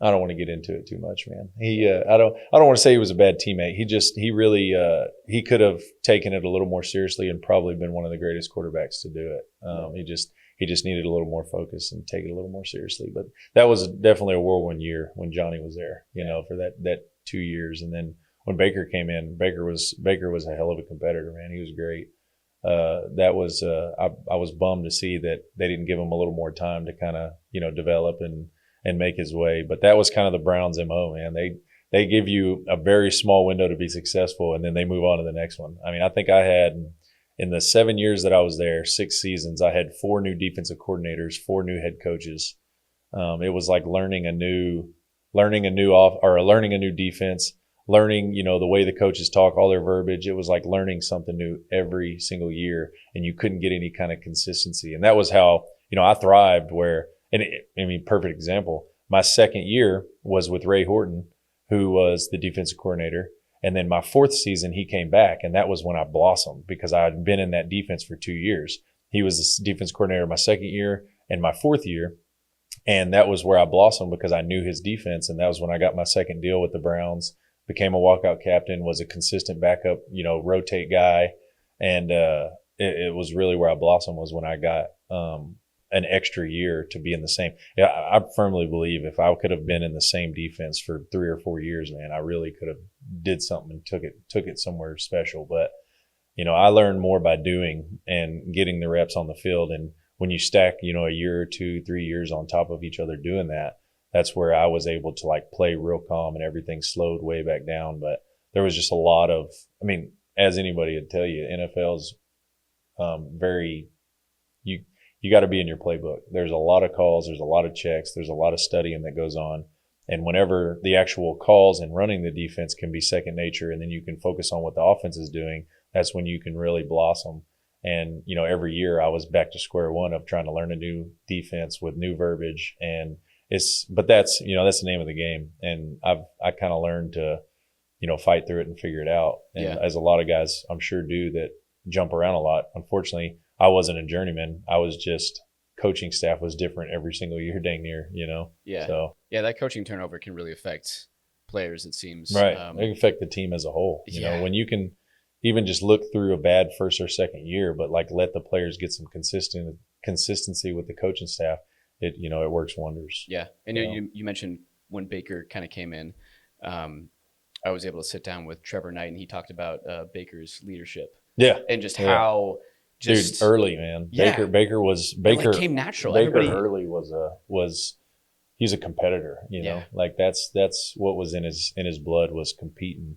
I don't want to get into it too much, man. I don't want to say he was a bad teammate. He really he could have taken it a little more seriously and probably been one of the greatest quarterbacks to do it. He just needed a little more focus and take it a little more seriously. But that was definitely a whirlwind year when Johnny was there, for that 2 years. And then when Baker came in, Baker was a hell of a competitor, man. He was great. I was bummed to see that they didn't give him a little more time to kind of, develop and make his way. But that was kind of the Browns' MO, man. they give you a very small window to be successful, and then they move on to the next one. I mean, I think I had, in the 7 years that I was there, 6 seasons, I had 4 new defensive coordinators, 4 new head coaches. It was like learning a new defense, learning, the way the coaches talk, all their verbiage. It was like learning something new every single year, and you couldn't get any kind of consistency. And that was how, I thrived perfect example. My second year was with Ray Horton, who was the defensive coordinator. And then my 4th season, he came back, and that was when I blossomed because I had been in that defense for 2 years. He was the defense coordinator my second year and my 4th year. And that was where I blossomed because I knew his defense. And that was when I got my second deal with the Browns, became a walkout captain, was a consistent backup, rotate guy. And it was really where I blossomed, was when I got an extra year to be in the same. Yeah, I firmly believe if I could have been in the same defense for 3 or 4 years, man, I really could have did something and took it somewhere special. But, I learned more by doing and getting the reps on the field. And when you stack, a year or 2, 3 years on top of each other doing that, that's where I was able to like play real calm and everything slowed way back down. But there was just a lot of, as anybody would tell you, NFL's you got to be in your playbook. There's a lot of calls. There's a lot of checks. There's a lot of studying that goes on. And whenever the actual calls and running the defense can be second nature, and then you can focus on what the offense is doing, that's when you can really blossom. And, every year I was back to square one of trying to learn a new defense with new verbiage. And but that's the name of the game. And I kind of learned to, fight through it and figure it out. And as a lot of guys, I'm sure do, that jump around a lot. Unfortunately, I wasn't a journeyman. I was just, coaching staff was different every single year, dang near, Yeah. So that coaching turnover can really affect players, it seems. Right. It can affect the team as a whole. When you can even just look through a bad first or second year, but like let the players get some consistency with the coaching staff, it works wonders. Yeah. And you mentioned when Baker kind of came in, I was able to sit down with Trevor Knight, and he talked about Baker's leadership. Yeah. And just how dude, early, man. Yeah. Baker it came natural. Baker early he's a competitor, Yeah. Like that's what was in his blood, was competing.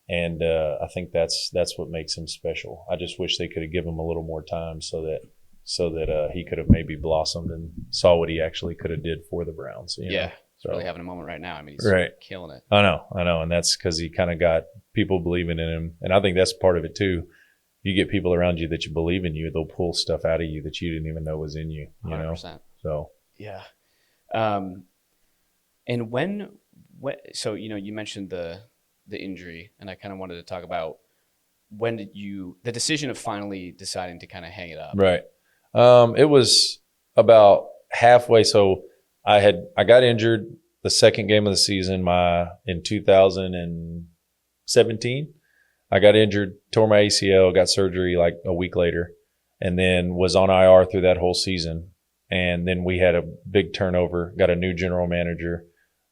And I think that's what makes him special. I just wish they could have given him a little more time so that he could have maybe blossomed and saw what he actually could have did for the Browns. Yeah. He's really having a moment right now. He's killing it. I know. And that's because he kind of got people believing in him. And I think that's part of it too. You get people around you that you believe in you, they'll pull stuff out of you that you didn't even know was in you, 100%. So. Yeah. And so, you mentioned the injury, and I kind of wanted to talk about the decision of finally deciding to kind of hang it up. Right. It was about halfway. So I got injured the second game of the season, in 2017. I got injured, tore my ACL, got surgery like a week later, and then was on IR through that whole season. And then we had a big turnover, got a new general manager.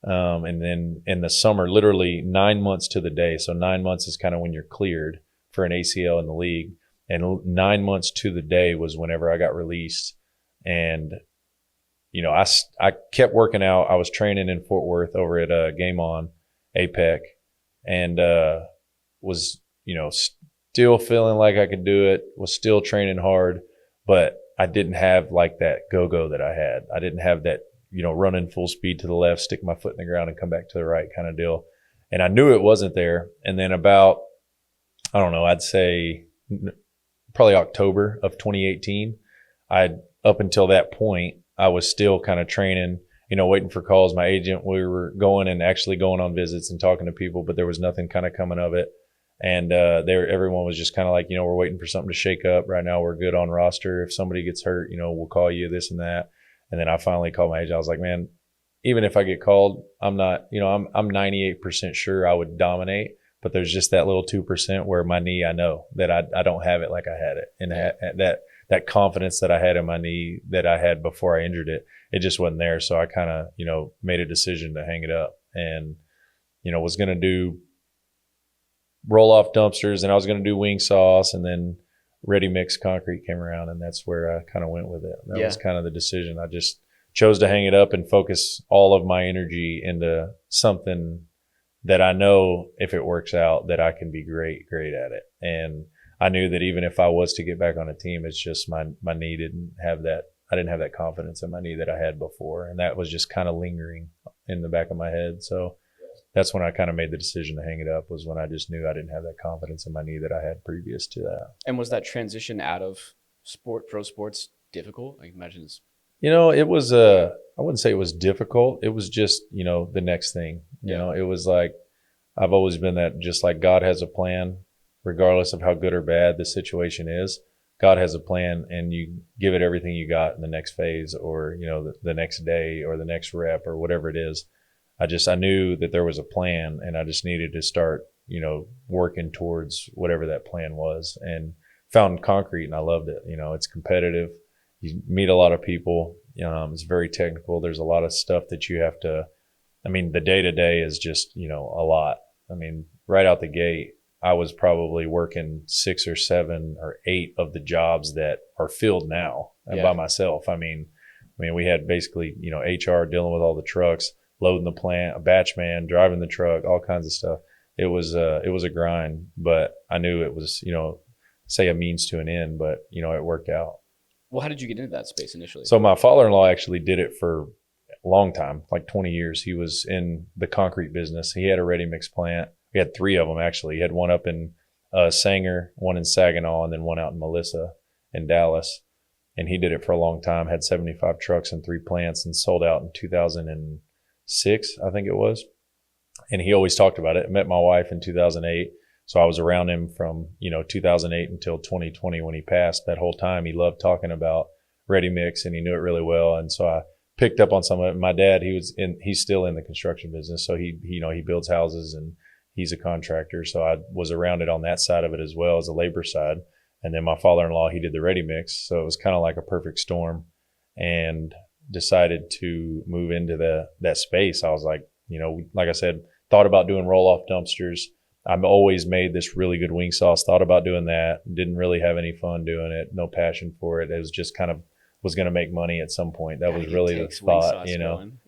And then in the summer, literally 9 months to the day. So 9 months is kind of when you're cleared for an ACL in the league. And 9 months to the day was whenever I got released. And, I kept working out. I was training in Fort Worth over at Game On, APEC, and was, still feeling like I could do it, was still training hard, but I didn't have like that go-go that I had. I didn't have that, running full speed to the left, stick my foot in the ground and come back to the right kind of deal. And I knew it wasn't there. And then about, I don't know, I'd say probably October of 2018, up until that point, I was still kind of training, waiting for calls. My agent, we were going on visits and talking to people, but there was nothing kind of coming of it. And everyone was just kind of like, we're waiting for something to shake up. Right now we're good on roster. If somebody gets hurt, we'll call you, this and that. And then I finally called my agent. I was like, man, even if I get called, I'm not, I'm 98% sure I would dominate, but there's just that little 2% where my knee, I know that I don't have it like I had it. And that confidence that I had in my knee that I had before I injured it, it just wasn't there. So I kind of, made a decision to hang it up, and, was going to do roll off dumpsters, and I was going to do wing sauce, and then ready mix concrete came around, and that's where I kind of went with it. That was kind of the decision. I just chose to hang it up and focus all of my energy into something that I know if it works out that I can be great at it. And I knew that even if I was to get back on a team, it's just my knee didn't have that. I didn't have that confidence in my knee that I had before. And that was just kind of lingering in the back of my head. So that's when I kind of made the decision to hang it up, was when I just knew I didn't have that confidence in my knee that I had previous to that. And was that transition out of pro sports difficult? I imagine it's. It was, I wouldn't say it was difficult. It was just, the next thing, it was like, I've always been that, just like God has a plan, regardless of how good or bad the situation is. God has a plan, and you give it everything you got in the next phase, or, the next day, or the next rep, or whatever it is. I knew that there was a plan, and I just needed to start, working towards whatever that plan was, and found concrete, and I loved it. It's competitive. You meet a lot of people. It's very technical. There's a lot of stuff that you have to, the day-to-day is just, a lot. Right out the gate, I was probably working 6 or 7 or 8 of the jobs that are filled now by myself. We had basically, HR dealing with all the trucks, loading the plant, a batch man, driving the truck, all kinds of stuff. It was a grind, but I knew it was, say a means to an end, but, it worked out. Well, how did you get into that space initially? So my father-in-law actually did it for a long time, like 20 years. He was in the concrete business. He had a ready mix plant. He had 3 of them, actually. He had one up in Sanger, one in Saginaw, and then one out in Melissa in Dallas. And he did it for a long time, had 75 trucks and 3 plants, and sold out in 2006, I think it was. And he always talked about it. I met my wife in 2008. So I was around him from, 2008 until 2020 when he passed. That whole time he loved talking about ready mix, and he knew it really well. And so I picked up on some of it. My dad, he's still in the construction business. So he builds houses, and he's a contractor. So I was around it on that side of it as well as the labor side. And then my father-in-law, he did the ready mix. So it was kind of like a perfect storm, and decided to move into that space. I was like, like I said, thought about doing roll-off dumpsters. I've always made this really good wing sauce, thought about doing that, didn't really have any fun doing it, no passion for it. It was just kind of was going to make money at some point. That was really the thought,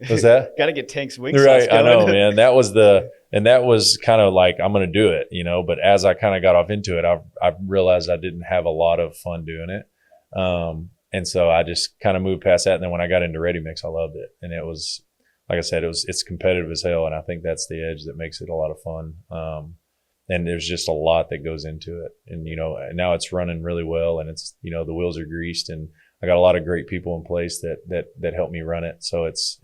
Was that? Got to get Tank's wing right, sauce going. I know, man. That was kind of like, I'm going to do it, but as I kind of got off into it, I realized I didn't have a lot of fun doing it. And so I just kind of moved past that. And then when I got into ready mix, I loved it. And it was, like I said, it's competitive as hell. And I think that's the edge that makes it a lot of fun. And there's just a lot that goes into it. And, now it's running really well, and it's, the wheels are greased, and I got a lot of great people in place that help me run it. So it's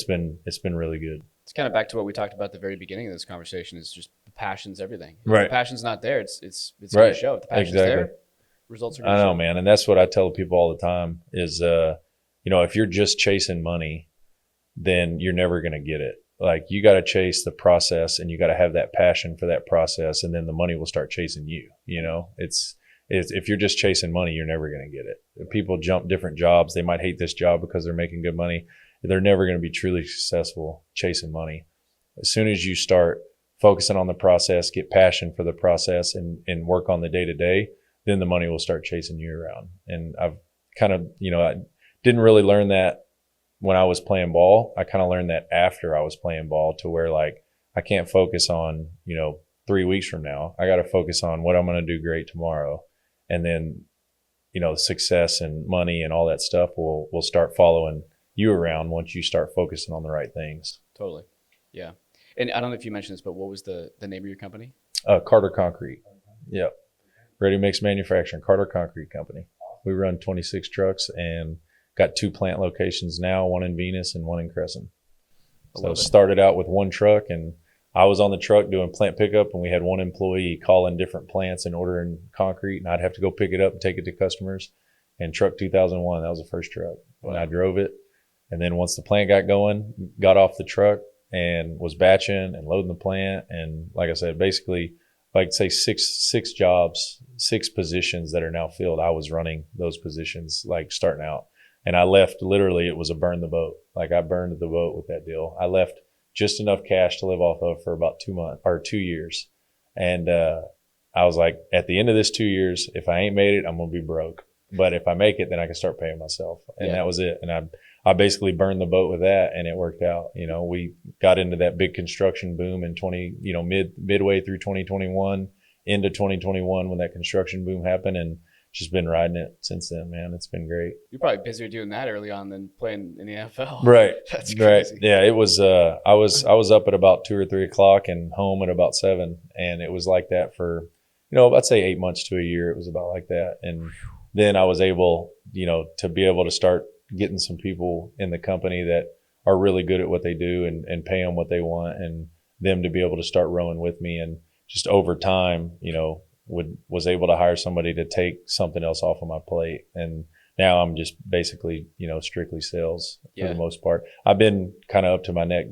been really good. It's kind of back to what we talked about at the very beginning of this conversation, is just the passion's everything. If right. the passion's not there, it's right. going to show. If the passion's exactly. there, results are going to show. I know, man. And that's what I tell people all the time is, if you're just chasing money, then you're never going to get it. Like, you got to chase the process, and you got to have that passion for that process, and then the money will start chasing you. It's if you're just chasing money, you're never going to get it. If people jump different jobs, they might hate this job because they're making good money. They're never going to be truly successful chasing money. As soon as you start focusing on the process, get passion for the process, and work on the day-to-day, then the money will start chasing you around. And I've kind of, I didn't really learn that when I was playing ball. I kind of learned that after I was playing ball, to where, like, I can't focus on, 3 weeks from now. I got to focus on what I'm going to do great tomorrow. And then, success and money and all that stuff will start following you around once you start focusing on the right things. Totally. Yeah. And I don't know if you mentioned this, but what was the name of your company? Carter Concrete. Yep. Ready mix manufacturing, Carter Concrete Company. We run 26 trucks and got 2 plant locations now, one in Venus and one in Crescent. So started out with 1 truck, and I was on the truck doing plant pickup, and we had 1 employee calling different plants and ordering concrete, and I'd have to go pick it up and take it to customers. And truck 2001, that was the first truck. Wow. And I drove it. And then once the plant got going, got off the truck and was batching and loading the plant. And like I said, basically, like, say 6 jobs, 6 positions that are now filled. I was running those positions, like, starting out. And I left, literally, it was a burn the boat. Like, I burned the boat with that deal. I left just enough cash to live off of for about 2 years. And I was like, at the end of this 2 years, if I ain't made it, I'm going to be broke. But if I make it, then I can start paying myself. And that was it. And I basically burned the boat with that, and it worked out. You know, we got into that big construction boom in midway through 2021 into 2021 when that construction boom happened, and just been riding it since then, man. It's been great. You're probably busier doing that early on than playing in the NFL. Right. That's crazy. Right. Yeah, it was I was up at about 2 or 3 o'clock and home at about 7, and it was like that for, I'd say 8 months to a year. It was about like that. And then I was able, to be able to start getting some people in the company that are really good at what they do and pay them what they want, and them to be able to start rowing with me. And just over time, was able to hire somebody to take something else off of my plate. And now I'm just basically, strictly sales for the most part. I've been kind of up to my neck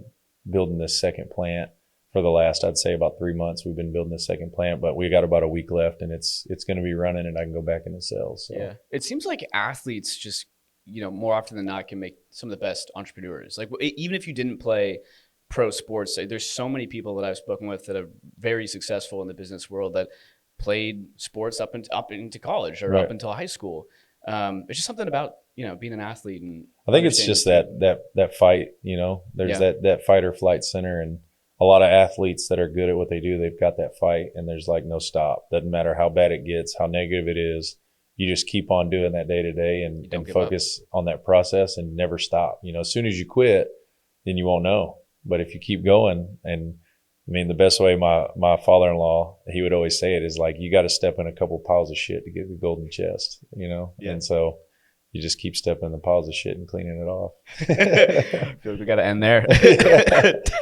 building this second plant for the last, I'd say about 3 months. We've been building this second plant, but we got about a week left, and it's going to be running, and I can go back into sales. So. Yeah. It seems like athletes just, more often than not can make some of the best entrepreneurs. Like even if you didn't play pro sports, there's so many people that I've spoken with that are very successful in the business world that played sports up into college or up until high school. It's just something about, being an athlete. And I think it's just that fight, there's that fight or flight center, and a lot of athletes that are good at what they do, they've got that fight, and there's like no stop. Doesn't matter how bad it gets, how negative it is. You just keep on doing that day to day and focus on that process and never stop. As soon as you quit, then you won't know. But if you keep going, and I mean, the best way my father-in-law, he would always say it, is like, you got to step in a couple piles of shit to get the golden chest, Yeah. And so you just keep stepping in the piles of shit and cleaning it off. I feel like we got to end there.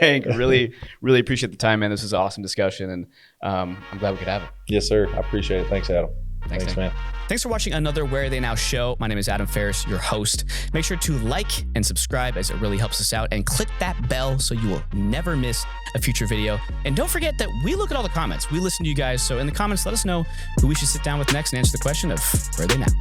Tank, really, really appreciate the time, man. This was an awesome discussion, and I'm glad we could have it. Yes, sir. I appreciate it. Thanks, Adam. Thanks, man. Thanks for watching another Where Are They Now show. My name is Adam Faris, your host. Make sure to like and subscribe, as it really helps us out, and click that bell so you will never miss a future video. And don't forget that we look at all the comments. We listen to you guys. So in the comments, let us know who we should sit down with next and answer the question of where are they now.